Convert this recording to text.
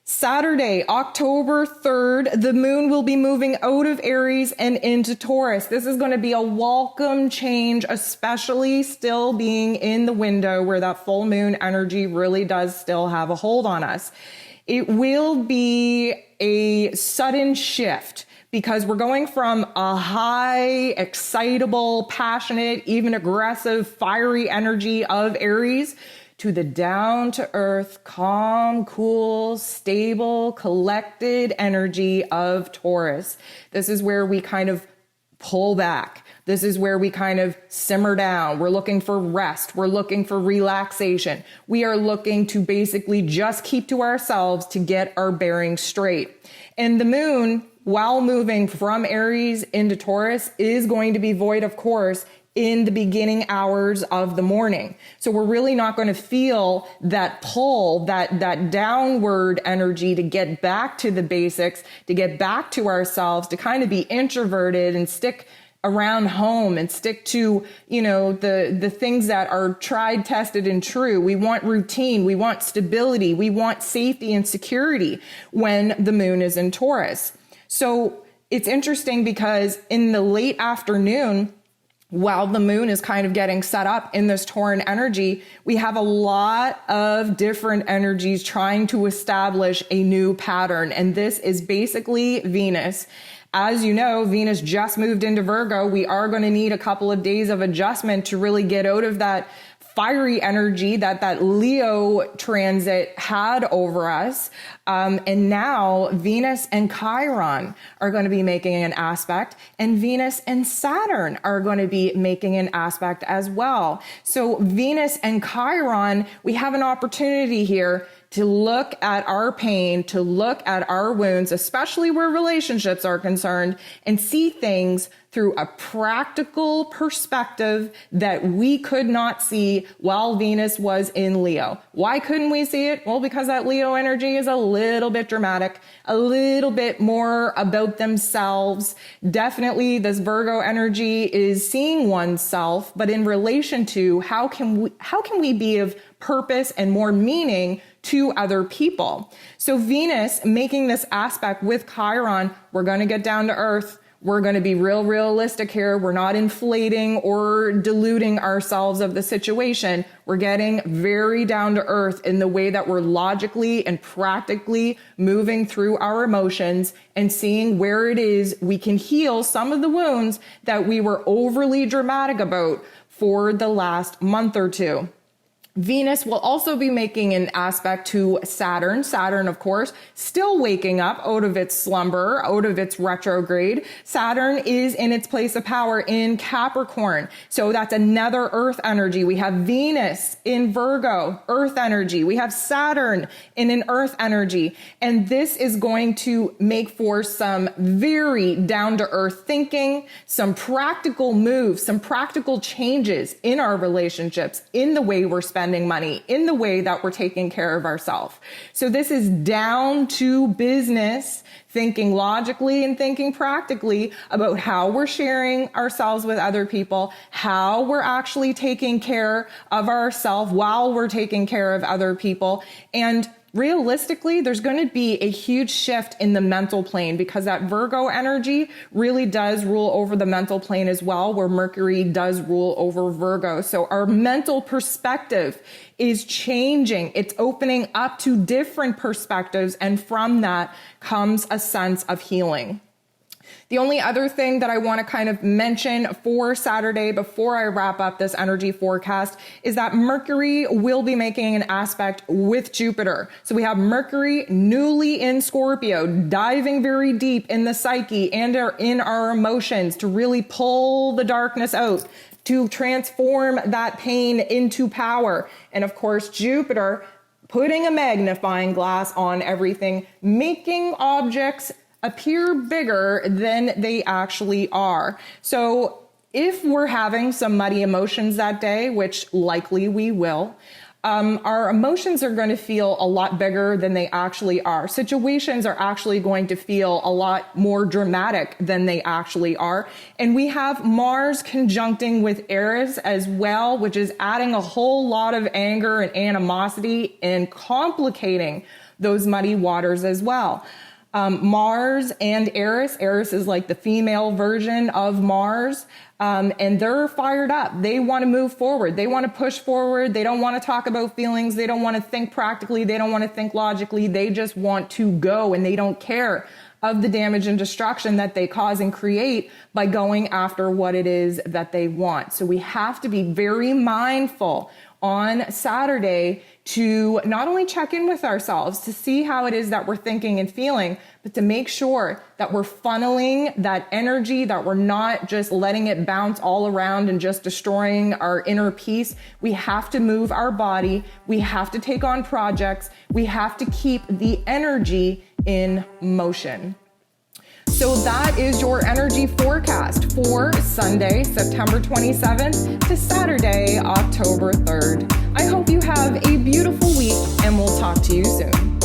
Saturday, October 3rd, the moon will be moving out of Aries and into Taurus. This is going to be a welcome change, especially still being in the window where that full moon energy really does still have a hold on us. It will be a sudden shift because we're going from a high, excitable, passionate, even aggressive, fiery energy of Aries to the down-to-earth, calm, cool, stable, collected energy of Taurus. This is where we kind of pull back. This is where we kind of simmer down. We're looking for rest. We're looking for relaxation. We are looking to basically just keep to ourselves to get our bearings straight. And the moon, while moving from Aries into Taurus, is going to be void of course in the beginning hours of the morning. So we're really not going to feel that pull, that downward energy to get back to the basics, to get back to ourselves, to kind of be introverted and stick around home and stick to, the things that are tried, tested, and true. We want routine. We want stability. We want safety and security when the moon is in Taurus. So it's interesting because in the late afternoon, while the moon is kind of getting set up in this Tauran energy, we have a lot of different energies trying to establish a new pattern. And this is basically Venus. As you know, Venus just moved into Virgo. We are going to need a couple of days of adjustment to really get out of that fiery energy that Leo transit had over us. And now Venus and Chiron are going to be making an aspect, and Venus and Saturn are going to be making an aspect as well. So Venus and Chiron, we have an opportunity here to look at our pain, to look at our wounds, especially where relationships are concerned, and see things through a practical perspective that we could not see while Venus was in Leo. Why couldn't we see it? Well, because that Leo energy is a little bit dramatic, a little bit more about themselves. Definitely this Virgo energy is seeing oneself, but in relation to how can we be of purpose and more meaning to other people. So Venus making this aspect with Chiron, we're going to get down to earth. We're going to be realistic here. We're not inflating or diluting ourselves of the situation. We're getting very down to earth in the way that we're logically and practically moving through our emotions and seeing where it is we can heal some of the wounds that we were overly dramatic about for the last month or two. Venus will also be making an aspect to Saturn. Saturn, of course, still waking up out of its slumber, out of its retrograde. Saturn is in its place of power in Capricorn. So that's another earth energy. We have Venus in Virgo, earth energy. We have Saturn in an earth energy. And this is going to make for some very down to earth thinking, some practical moves, some practical changes in our relationships, in the way we're spending money, in the way that we're taking care of ourselves. So this is down to business, thinking logically and thinking practically about how we're sharing ourselves with other people, how we're actually taking care of ourselves while we're taking care of other people. And realistically, there's going to be a huge shift in the mental plane because that Virgo energy really does rule over the mental plane as well, where Mercury does rule over Virgo. So our mental perspective is changing. It's opening up to different perspectives. And from that comes a sense of healing. The only other thing that I want to kind of mention for Saturday before I wrap up this energy forecast is that Mercury will be making an aspect with Jupiter. So we have Mercury newly in Scorpio, diving very deep in the psyche and in our emotions to really pull the darkness out, to transform that pain into power. And of course, Jupiter putting a magnifying glass on everything, making objects appear bigger than they actually are. So if we're having some muddy emotions that day, which likely we will, our emotions are going to feel a lot bigger than they actually are. Situations are actually going to feel a lot more dramatic than they actually are. And we have Mars conjuncting with Eris as well, which is adding a whole lot of anger and animosity and complicating those muddy waters as well. Mars and Eris. Eris is like the female version of Mars. And they're fired up. They want to move forward. They want to push forward. They don't want to talk about feelings. They don't want to think practically. They don't want to think logically. They just want to go, and they don't care of the damage and destruction that they cause and create by going after what it is that they want. So we have to be very mindful on Saturday to not only check in with ourselves to see how it is that we're thinking and feeling, but to make sure that we're funneling that energy, that we're not just letting it bounce all around and just destroying our inner peace. We have to move our body. We have to take on projects. We have to keep the energy in motion. So that is your energy forecast for Sunday, September 27th to Saturday, October 3rd. I hope you have a beautiful week, and we'll talk to you soon.